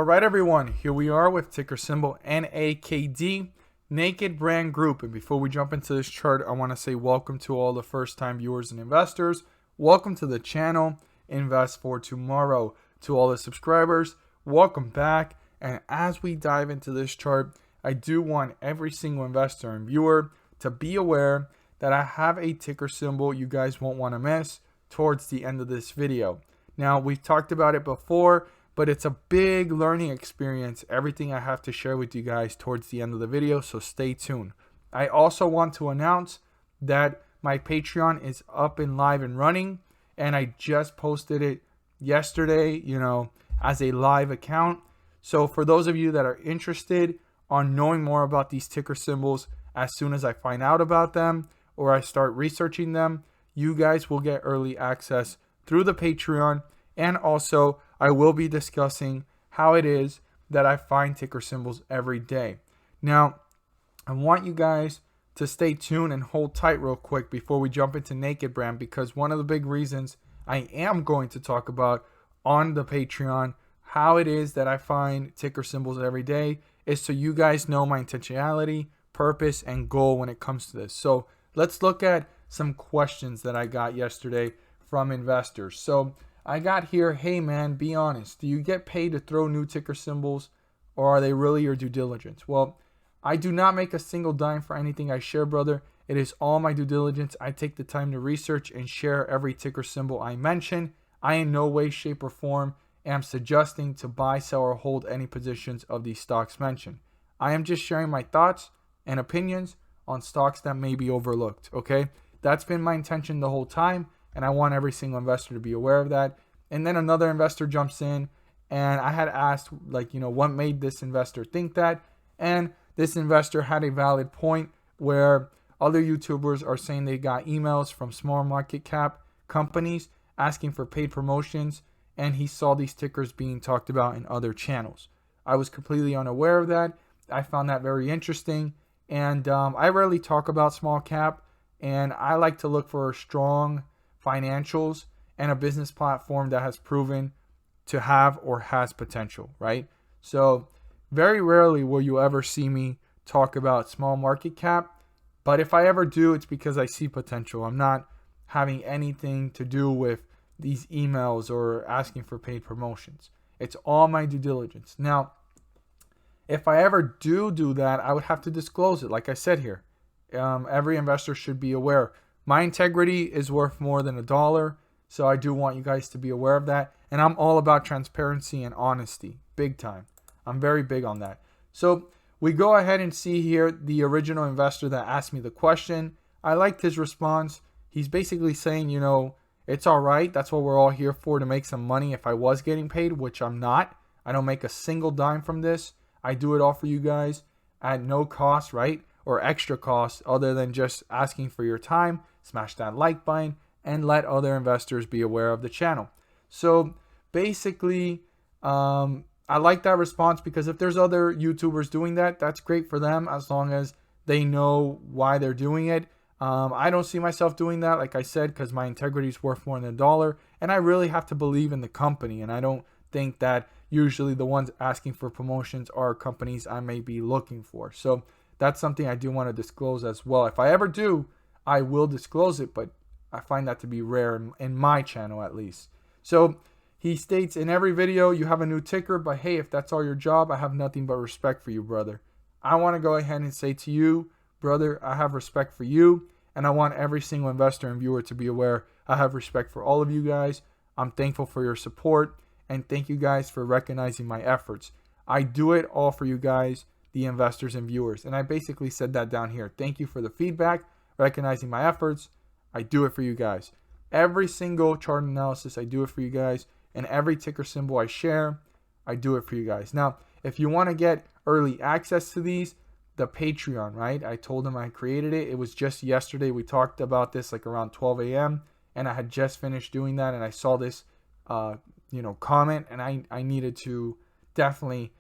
All right, everyone, here we are with ticker symbol NAKD, Naked Brand Group. And before we jump into this chart, I want to say welcome to all the first-time viewers and investors. Welcome to the channel, Invest for Tomorrow. To all the subscribers, welcome back. And as we dive into this chart, I do want every single investor and viewer to be aware that I have a ticker symbol you guys won't want to miss towards the end of this video. Now, we've talked about it before, but it's a big learning experience, everything I have to share with you guys towards the end of the video, so stay tuned. I also want to announce that my Patreon is up and live and running, and I just posted it yesterday, as a live account. So for those of you that are interested on knowing more about these ticker symbols, as soon as I find out about them or I start researching them, you guys will get early access through the Patreon. And also, I will be discussing how it is that I find ticker symbols every day. Now, I want you guys to stay tuned and hold tight real quick before we jump into Naked Brand, because one of the big reasons I am going to talk about on the Patreon how it is that I find ticker symbols every day is so you guys know my intentionality, purpose, and goal when it comes to this. So let's look at some questions that I got yesterday from investors. So I got here, hey man, be honest. Do you get paid to throw new ticker symbols, or are they really your due diligence? Well, I do not make a single dime for anything I share, brother. It is all my due diligence. I take the time to research and share every ticker symbol I mention. I in no way, shape, or form am suggesting to buy, sell, or hold any positions of these stocks mentioned. I am just sharing my thoughts and opinions on stocks that may be overlooked, okay? That's been my intention the whole time, and I want every single investor to be aware of that. And then another investor jumps in, and I had asked, what made this investor think that? And this investor had a valid point where other YouTubers are saying they got emails from small market cap companies asking for paid promotions, and he saw these tickers being talked about in other channels. I was completely unaware of that. I found that very interesting, and I rarely talk about small cap, and I like to look for strong financials and a business platform that has proven to have or has potential, right? So very rarely will you ever see me talk about small market cap, but if I ever do, it's because I see potential. I'm not having anything to do with these emails or asking for paid promotions. It's all my due diligence. Now, if I ever do that, I would have to disclose it. Like I said here, every investor should be aware. My integrity is worth more than $1, so I do want you guys to be aware of that. And I'm all about transparency and honesty, big time. I'm very big on that. So we go ahead and see here the original investor that asked me the question. I liked his response. He's basically saying, it's all right. That's what we're all here for, to make some money if I was getting paid, which I'm not. I don't make a single dime from this. I do it all for you guys at no cost, right? Or extra cost other than just asking for your time. Smash that like button and let other investors be aware of the channel. So basically, I like that response, because if there's other YouTubers doing that, that's great for them as long as they know why they're doing it. I don't see myself doing that, like I said, because my integrity is worth more than $1, and I really have to believe in the company, and I don't think that usually the ones asking for promotions are companies I may be looking for. So that's something I do want to disclose as well. If I ever do, I will disclose it, but I find that to be rare in my channel at least. So he states, in every video you have a new ticker, but hey, if that's all your job, I have nothing but respect for you, brother. I want to go ahead and say to you, brother, I have respect for you, and I want every single investor and viewer to be aware I have respect for all of you guys. I'm thankful for your support, and thank you guys for recognizing my efforts. I do it all for you guys, the investors and viewers. And I basically said that down here. Thank you for the feedback, recognizing my efforts. I do it for you guys. Every single chart analysis, I do it for you guys. And every ticker symbol I share, I do it for you guys. Now, if you want to get early access to these, the Patreon, right? I told them I created it. It was just yesterday. We talked about this around 12 a.m. And I had just finished doing that. And I saw this, comment. And I needed to definitely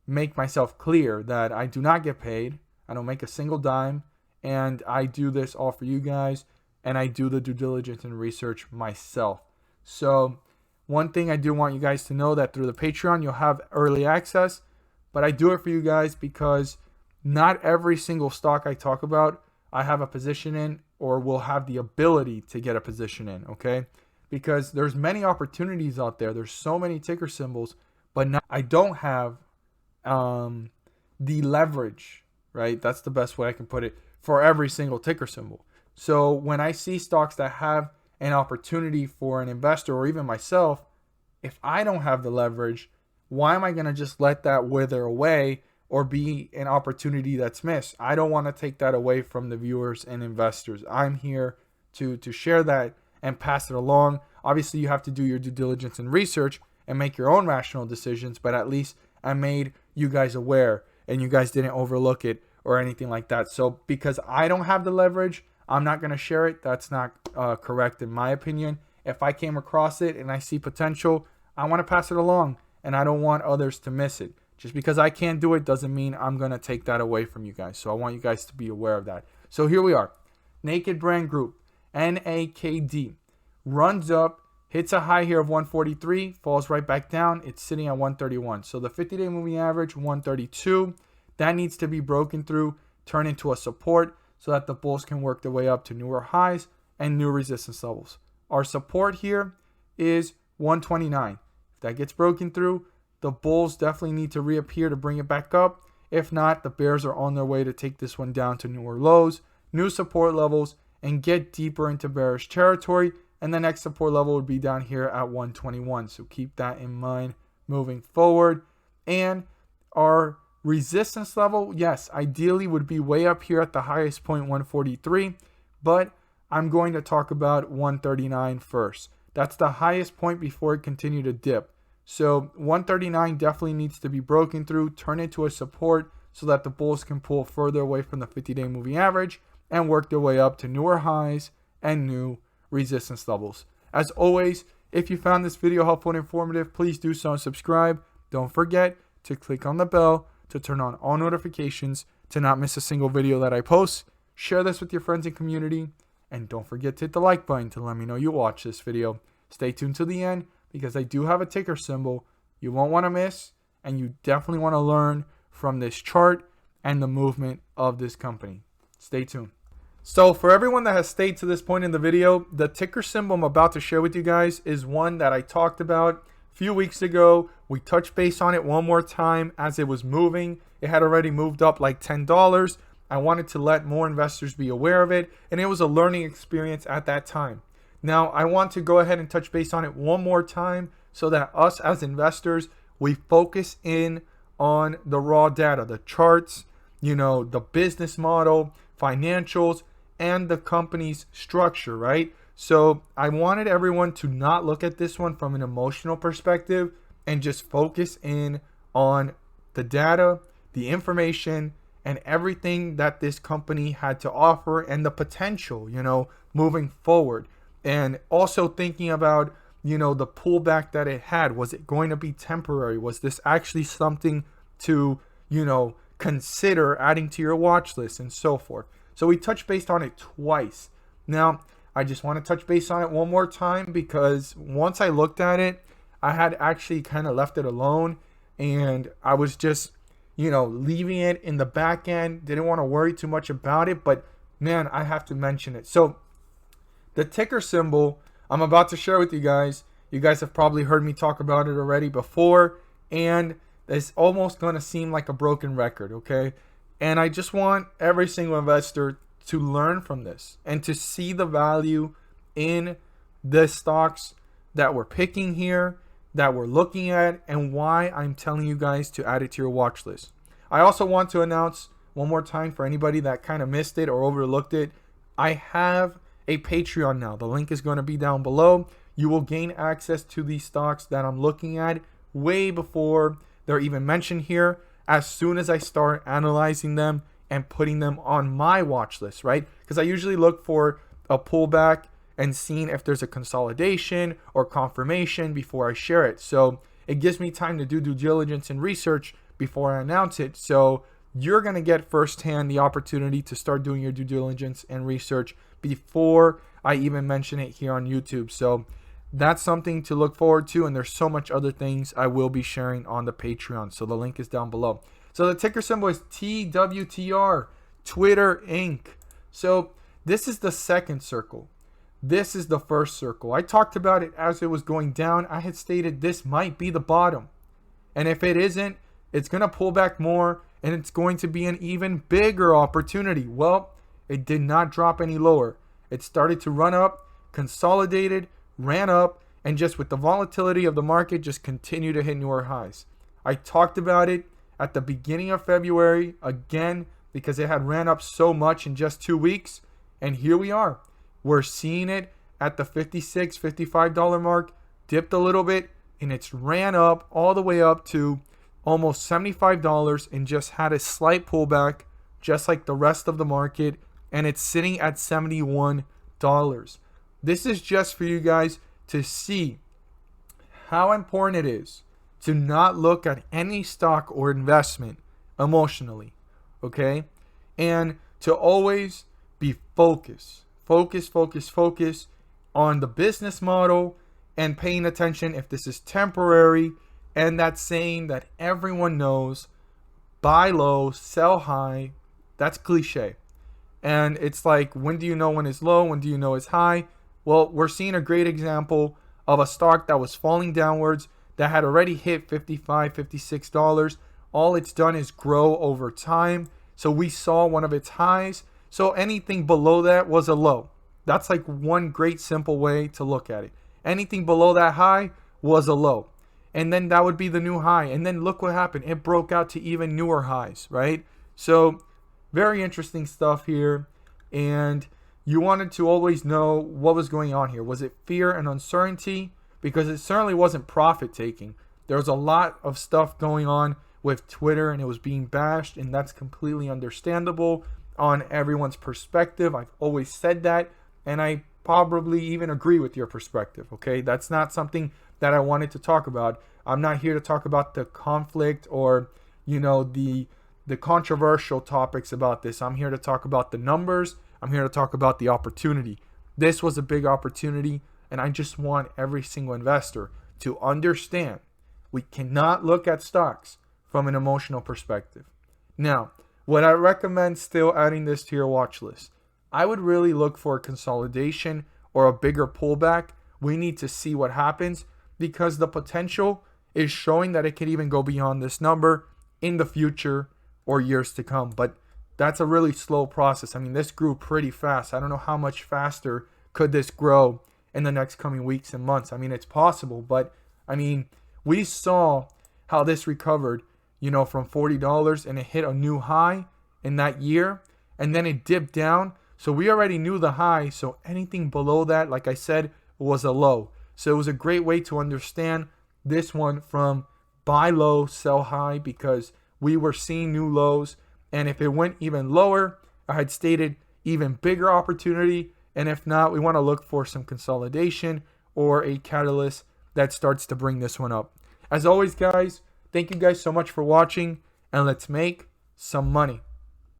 make myself clear that I do not get paid. I don't make a single dime. And I do this all for you guys. And I do the due diligence and research myself. So One thing I do want you guys to know that through the Patreon, you'll have early access, but I do it for you guys because not every single stock I talk about, I have a position in or will have the ability to get a position in, okay? Because there's many opportunities out there. There's so many ticker symbols, but I don't have the leverage, right? That's the best way I can put it, for every single ticker symbol. So when I see stocks that have an opportunity for an investor or even myself, if I don't have the leverage, why am I going to just let that wither away or be an opportunity that's missed? I don't want to take that away from the viewers and investors. I'm here to share that and pass it along. Obviously, you have to do your due diligence and research and make your own rational decisions, but at least I made you guys aware and you guys didn't overlook it or anything like that. So because I don't have the leverage, I'm not going to share it. That's not correct in my opinion. If I came across it and I see potential, I want to pass it along, and I don't want others to miss it. Just because I can't do it doesn't mean I'm going to take that away from you guys. So I want you guys to be aware of that. So here we are. Naked Brand Group, NAKD, runs up, hits a high here of 143, falls right back down. It's sitting at 131. So the 50-day moving average, 132. That needs to be broken through, turn into a support so that the bulls can work their way up to newer highs and new resistance levels. Our support here is 129. If that gets broken through, the bulls definitely need to reappear to bring it back up. If not, the bears are on their way to take this one down to newer lows, new support levels, and get deeper into bearish territory. And the next support level would be down here at 121. So keep that in mind moving forward. And our resistance level, yes, ideally would be way up here at the highest point, 143. But I'm going to talk about 139 first. That's the highest point before it continued to dip. So 139 definitely needs to be broken through, turn into a support so that the bulls can pull further away from the 50-day moving average and work their way up to newer highs and new resistance levels. As always, if you found this video helpful and informative, please do so and subscribe. Don't forget to click on the bell to turn on all notifications to not miss a single video that I post. Share this with your friends and community. And don't forget to hit the like button to let me know you watched this video. Stay tuned to the end because I do have a ticker symbol you won't want to miss, and you definitely want to learn from this chart and the movement of this company. Stay tuned. So for everyone that has stayed to this point in the video, the ticker symbol I'm about to share with you guys is one that I talked about a few weeks ago. We touched base on it one more time as it was moving. It had already moved up like $10. I wanted to let more investors be aware of it, and it was a learning experience at that time. Now, I want to go ahead and touch base on it one more time so that us as investors, we focus in on the raw data, the charts, the business model, financials, and the company's structure, right? So I wanted everyone to not look at this one from an emotional perspective and just focus in on the data, the information, and everything that this company had to offer and the potential, moving forward. And also thinking about, the pullback that it had. Was it going to be temporary? Was this actually something to, consider adding to your watch list and so forth? So we touched base on it twice. Now, I just want to touch base on it one more time because once I looked at it, I had actually kind of left it alone and I was just, leaving it in the back end. Didn't want to worry too much about it, but man, I have to mention it. So the ticker symbol I'm about to share with you guys have probably heard me talk about it already before, and it's almost going to seem like a broken record, okay? And I just want every single investor to learn from this and to see the value in the stocks that we're picking here, that we're looking at, and why I'm telling you guys to add it to your watch list. I also want to announce one more time for anybody that kind of missed it or overlooked it, I have a Patreon now. The link is going to be down below. You will gain access to these stocks that I'm looking at way before they're even mentioned here, as soon as I start analyzing them and putting them on my watch list, right? Because I usually look for a pullback and seeing if there's a consolidation or confirmation before I share it. So it gives me time to do due diligence and research before I announce it. So you're going to get firsthand the opportunity to start doing your due diligence and research before I even mention it here on YouTube. So that's something to look forward to. And there's so much other things I will be sharing on the Patreon. So the link is down below. So the ticker symbol is TWTR, Twitter Inc. So this is the second circle. This is the first circle. I talked about it as it was going down. I had stated this might be the bottom. And if it isn't, it's going to pull back more and it's going to be an even bigger opportunity. Well, it did not drop any lower. It started to run up, consolidated, ran up, and just with the volatility of the market, just continued to hit newer highs. I talked about it at the beginning of February, again, because it had ran up so much in just 2 weeks. And here we are. We're seeing it at the $56, $55 mark, dipped a little bit, and it's ran up all the way up to almost $75 and just had a slight pullback, just like the rest of the market, and it's sitting at $71. This is just for you guys to see how important it is to not look at any stock or investment emotionally, okay? And to always be focused on the business model and paying attention if this is temporary. And that saying that everyone knows, buy low, sell high, that's cliche. And it's like, when do you know when it's low? When do you know it's high? Well, we're seeing a great example of a stock that was falling downwards that had already hit $55, $56. All it's done is grow over time. So we saw one of its highs. So anything below that was a low. That's like one great simple way to look at it. Anything below that high was a low. And then that would be the new high. And then look what happened. It broke out to even newer highs, right? So very interesting stuff here. And you wanted to always know what was going on here. Was it fear and uncertainty? Because it certainly wasn't profit taking. There was a lot of stuff going on with Twitter and it was being bashed. And that's completely understandable on everyone's perspective. I've always said that. And I probably even agree with your perspective, okay? That's not something that I wanted to talk about. I'm not here to talk about the conflict or, the controversial topics about this. I'm here to talk about the numbers. I'm here to talk about the opportunity. This was a big opportunity, and I just want every single investor to understand we cannot look at stocks from an emotional perspective. Now, would I recommend still adding this to your watch list? I would really look for a consolidation or a bigger pullback. We need to see what happens because the potential is showing that it could even go beyond this number in the future or years to come. But that's a really slow process. I mean, this grew pretty fast. I don't know how much faster could this grow in the next coming weeks and months. I mean, it's possible, but I mean, we saw how this recovered, from $40 and it hit a new high in that year and then it dipped down. So we already knew the high. So anything below that, like I said, was a low. So it was a great way to understand this one from buy low, sell high, because we were seeing new lows. And if it went even lower, I had stated even bigger opportunity. And if not, we want to look for some consolidation or a catalyst that starts to bring this one up. As always, guys, thank you guys so much for watching, and let's make some money.